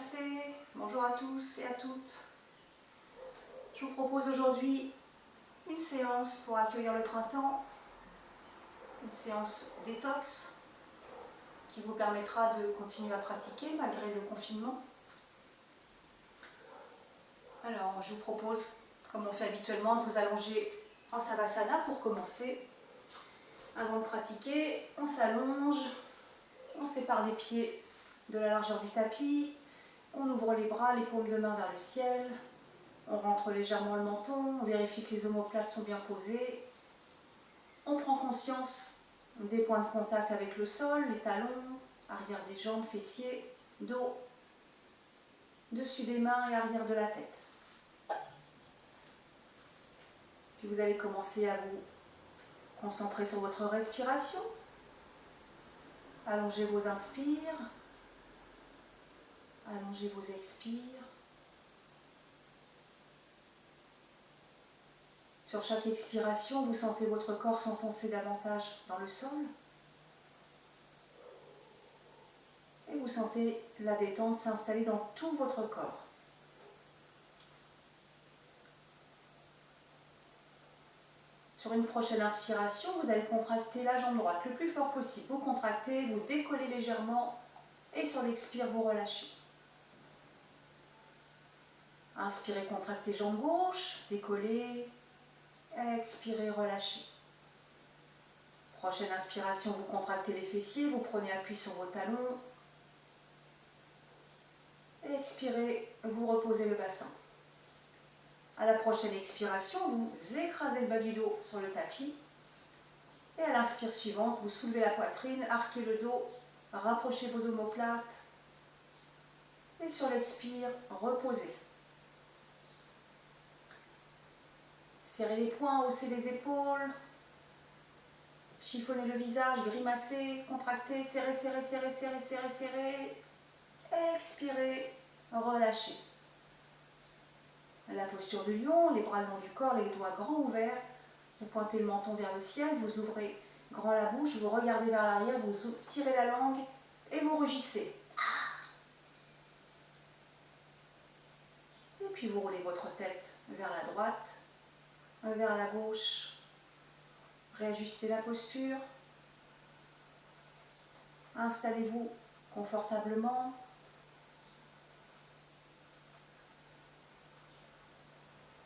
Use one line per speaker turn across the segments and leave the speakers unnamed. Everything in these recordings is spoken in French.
Namasté, bonjour à tous et à toutes. Je vous propose aujourd'hui une séance pour accueillir le printemps, une séance détox qui vous permettra de continuer à pratiquer malgré le confinement. Alors, je vous propose, comme on fait habituellement, de vous allonger en Savasana pour commencer. Avant de pratiquer, on s'allonge, on sépare les pieds de la largeur du tapis, on ouvre les bras, les paumes de main vers le ciel, on rentre légèrement le menton, on vérifie que les omoplates sont bien posées, on prend conscience des points de contact avec le sol, les talons, arrière des jambes, fessiers, dos, dessus des mains et arrière de la tête. Puis vous allez commencer à vous concentrer sur votre respiration. Allongez vos inspires, allongez vos expires. Sur chaque expiration, vous sentez votre corps s'enfoncer davantage dans le sol. Et vous sentez la détente s'installer dans tout votre corps. Sur une prochaine inspiration, vous allez contracter la jambe droite le plus fort possible. Vous contractez, vous décollez légèrement et sur l'expire, vous relâchez. Inspirez, contractez jambe gauche, décollez, expirez, relâchez. Prochaine inspiration, vous contractez les fessiers, vous prenez appui sur vos talons. Et expirez, vous reposez le bassin. À la prochaine expiration, vous écrasez le bas du dos sur le tapis. Et à l'inspire suivante, vous soulevez la poitrine, arquez le dos, rapprochez vos omoplates. Et sur l'expire, reposez. Serrez les poings, haussez les épaules. Chiffonnez le visage, grimacez, contractez, serrez, serrez, serrez, serrez, serrez, serrez. Expirez, relâchez. La posture du lion, les bras le long du corps, les doigts grands ouverts. Vous pointez le menton vers le ciel, vous ouvrez grand la bouche, vous regardez vers l'arrière, vous tirez la langue et vous rugissez. Et puis vous roulez votre tête vers la droite, vers la gauche. Réajustez la posture. Installez-vous confortablement.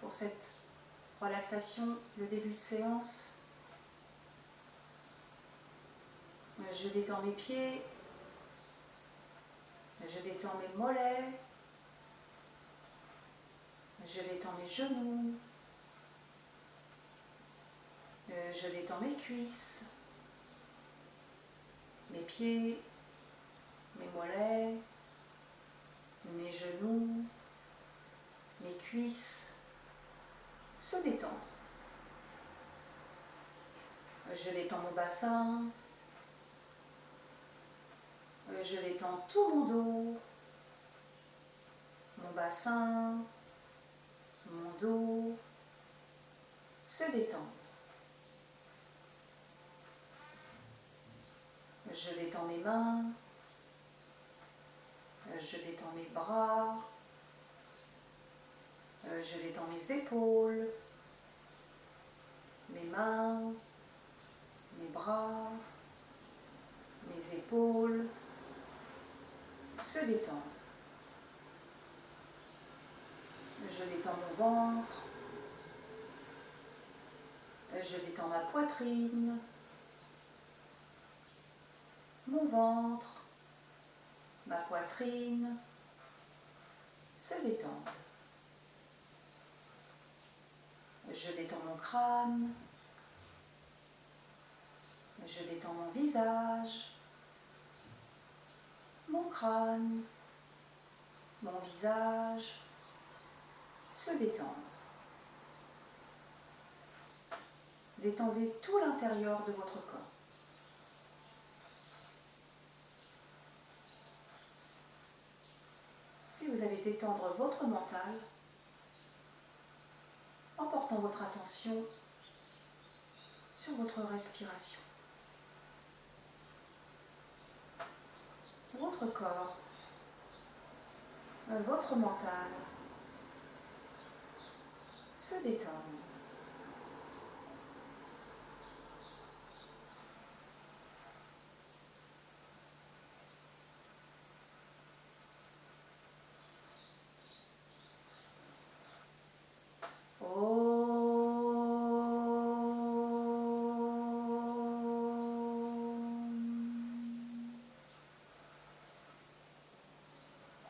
Pour cette relaxation, le début de séance, je détends mes pieds, je détends mes mollets, je détends mes genoux, je détends mes cuisses, mes pieds, mes mollets, mes genoux, mes cuisses se détendent. Je détends mon bassin, je détends tout mon dos, mon bassin, mon dos se détend. Je détends mes mains, je détends mes bras, je détends mes épaules, mes mains, mes bras, mes épaules se détendent. Je détends mon ventre, je détends ma poitrine, mon ventre, ma poitrine se détendent. Je détends mon crâne, je détends mon visage, mon crâne, mon visage se détendent. Détendez tout l'intérieur de votre corps. Puis vous allez détendre votre mental en portant votre attention sur votre respiration. Votre corps votre mental se détendre.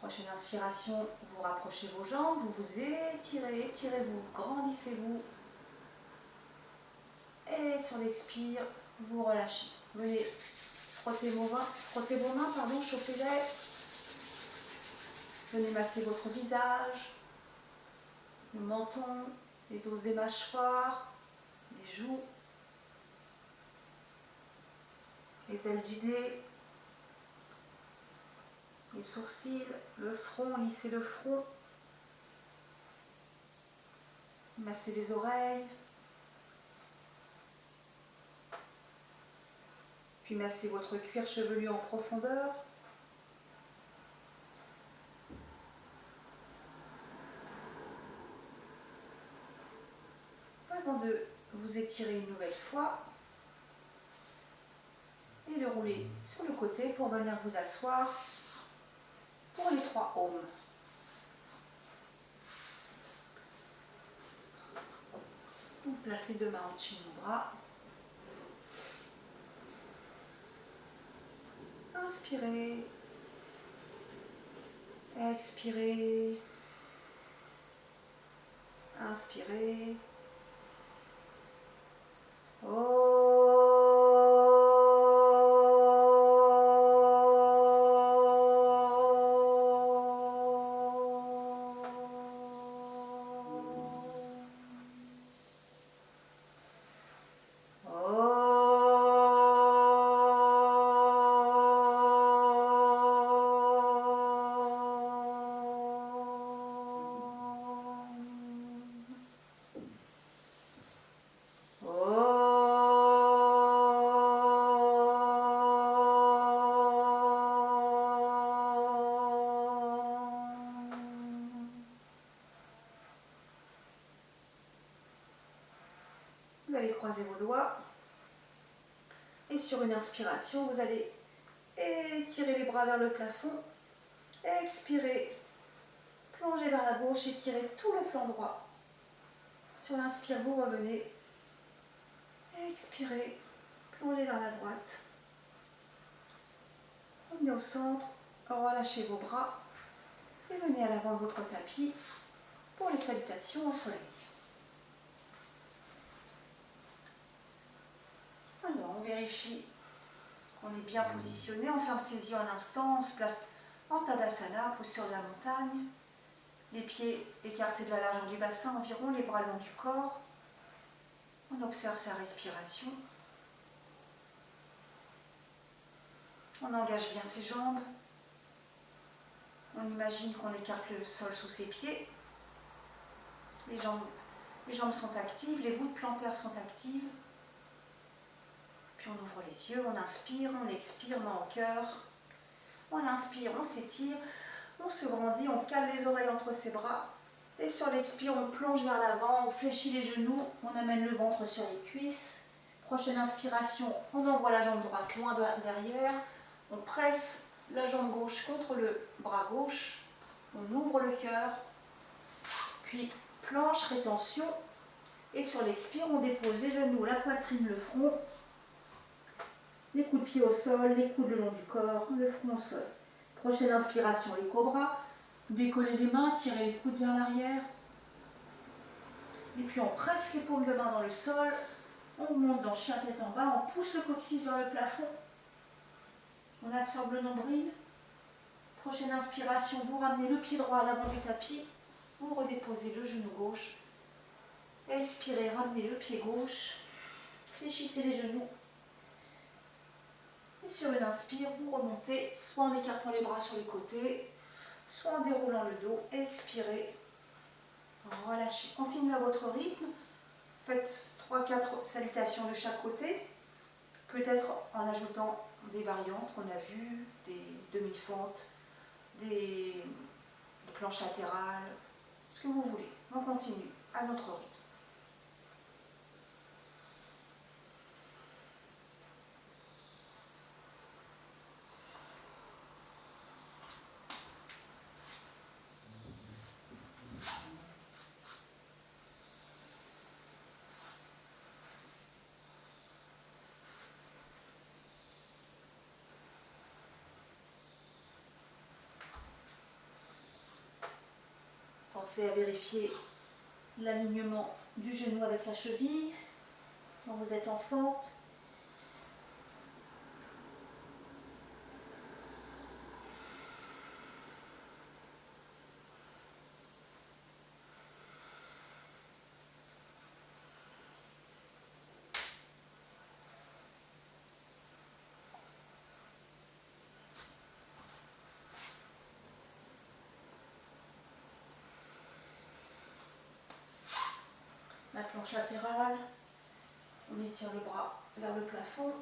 Prochaine inspiration, vous rapprochez vos jambes, vous vous étirez, étirez-vous, grandissez-vous. Et sur l'expire, vous relâchez. Venez frotter vos mains, chauffez-les. Venez masser votre visage, le menton, les os des mâchoires, les joues, les ailes du nez, les sourcils, le front, lissez le front. Massez les oreilles. Puis massez votre cuir chevelu en profondeur. Avant de vous étirer une nouvelle fois et le rouler sur le côté pour venir vous asseoir pour les 3 aumes. Vous placez 2 mains au-dessus de vos bras. Inspirez. Expirez. Inspirez. Vous allez croiser vos doigts et sur une inspiration, vous allez étirer les bras vers le plafond, expirez, plongez vers la gauche, étirez tout le flanc droit. Sur l'inspire, vous revenez, expirez, plongez vers la droite. Revenez au centre, relâchez vos bras et venez à l'avant de votre tapis pour les salutations au soleil. Alors, on vérifie qu'on est bien positionné, on ferme ses yeux un instant, on se place en Tadasana, posture de la montagne, les pieds écartés de la largeur du bassin environ, les bras le long du corps. On observe sa respiration. On engage bien ses jambes. On imagine qu'on écarte le sol sous ses pieds. Les jambes sont actives, les voûtes plantaires sont actives. Puis on ouvre les yeux, on inspire, on expire, main au cœur. On inspire, on s'étire, on se grandit, on cale les oreilles entre ses bras. Et sur l'expire, on plonge vers l'avant, on fléchit les genoux, on amène le ventre sur les cuisses. Prochaine inspiration, on envoie la jambe droite loin derrière. On presse la jambe gauche contre le bras gauche. On ouvre le cœur. Puis planche, rétention. Et sur l'expire, on dépose les genoux, la poitrine, le front. Les coups de pied au sol, les coudes le long du corps, le front au sol. Prochaine inspiration, les cobras. Décollez les mains, tirez les coudes vers l'arrière. Et puis on presse les paumes de main dans le sol. On monte dans chien tête en bas, on pousse le coccyx vers le plafond. On absorbe le nombril. Prochaine inspiration, vous ramenez le pied droit à l'avant du tapis. Vous redéposez le genou gauche. Expirez, ramenez le pied gauche. Fléchissez les genoux. Et sur une inspire, vous remontez, soit en écartant les bras sur les côtés, soit en déroulant le dos. Expirez. Relâchez. Continuez à votre rythme. Faites 3-4 salutations de chaque côté. Peut-être en ajoutant des variantes qu'on a vues, des demi-fentes, des planche latérale, ce que vous voulez. On continue à notre rythme. Pensez à vérifier l'alignement du genou avec la cheville quand vous êtes en fente. La planche latérale, on étire le bras vers le plafond.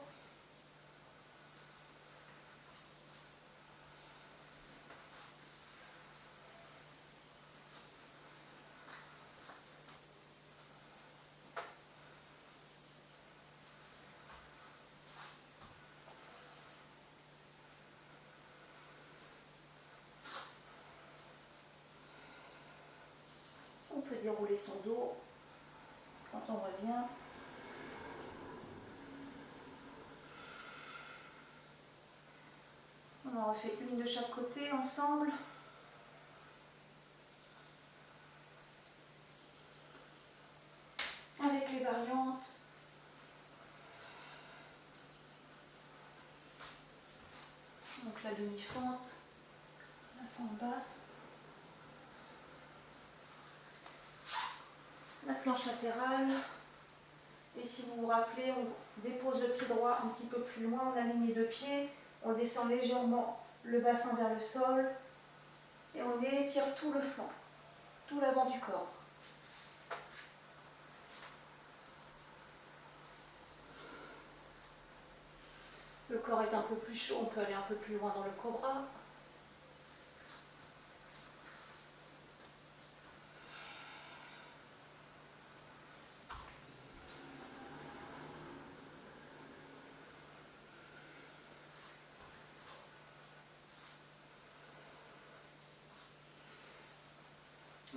On peut dérouler son dos quand on revient. On en refait une de chaque côté ensemble. Avec les variantes. Donc la demi-fente, la fente basse. La planche latérale. Et si vous vous rappelez, on dépose le pied droit un petit peu plus loin, on aligne les deux pieds, on descend légèrement le bassin vers le sol et on étire tout le flanc, tout l'avant du corps. Le corps est un peu plus chaud, on peut aller un peu plus loin dans le cobra.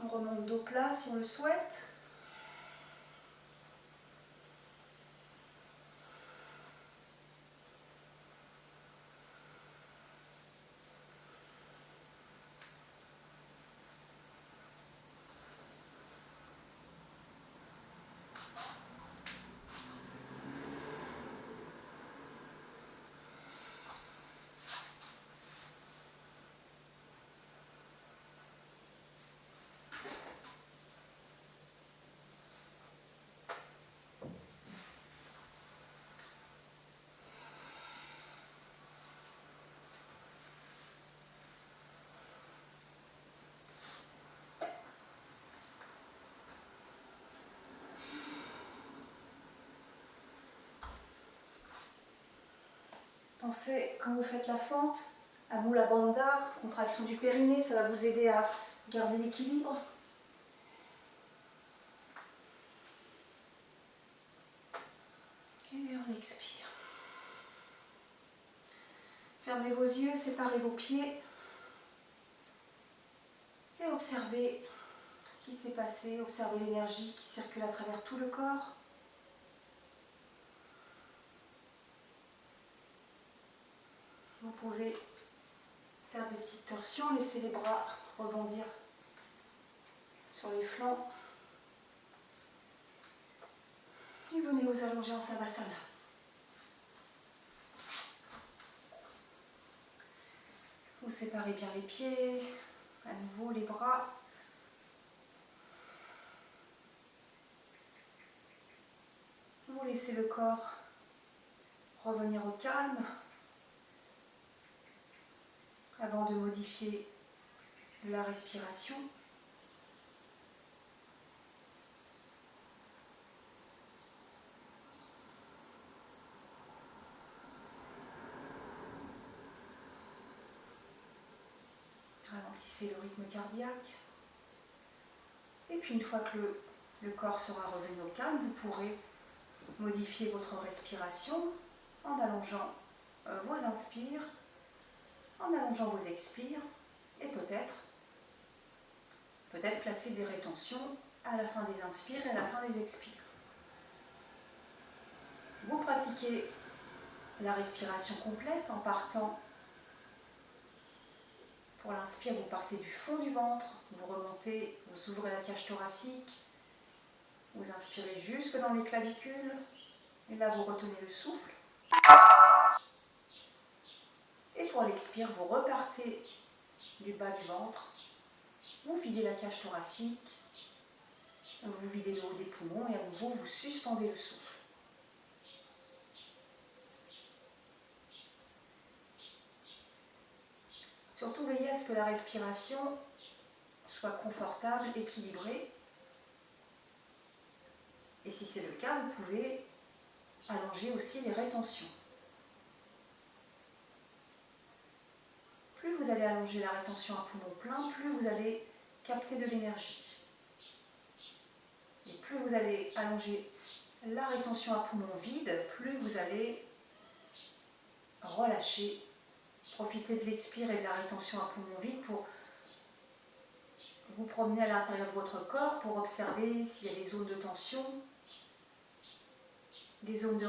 On remonte dos plat si on le souhaite. Pensez, quand vous faites la fente, à Mula Bandha, contraction du périnée, ça va vous aider à garder l'équilibre. Et on expire. Fermez vos yeux, séparez vos pieds et observez ce qui s'est passé, observez l'énergie qui circule à travers tout le corps. Vous pouvez faire des petites torsions, laisser les bras rebondir sur les flancs. Et venez vous allonger en Savasana. Vous séparez bien les pieds, à nouveau les bras. Vous laissez le corps revenir au calme avant de modifier la respiration. Ralentissez le rythme cardiaque. Et puis une fois que le corps sera revenu au calme, vous pourrez modifier votre respiration en allongeant vos inspires, en allongeant vos expires et peut-être placer des rétentions à la fin des inspires et à la fin des expires. Vous pratiquez la respiration complète en partant. Pour l'inspire, vous partez du fond du ventre, vous remontez, vous ouvrez la cage thoracique, vous inspirez jusque dans les clavicules, et là vous retenez le souffle. Et pour l'expire, vous repartez du bas du ventre, vous videz la cage thoracique, vous videz le haut des poumons et à nouveau vous suspendez le souffle. Surtout veillez à ce que la respiration soit confortable, équilibrée. Et si c'est le cas, vous pouvez allonger aussi les rétentions. Plus vous allez allonger la rétention à poumon plein, plus vous allez capter de l'énergie. Et plus vous allez allonger la rétention à poumon vide, plus vous allez relâcher, profiter de l'expire et de la rétention à poumon vide pour vous promener à l'intérieur de votre corps pour observer s'il y a des zones de tension, des zones de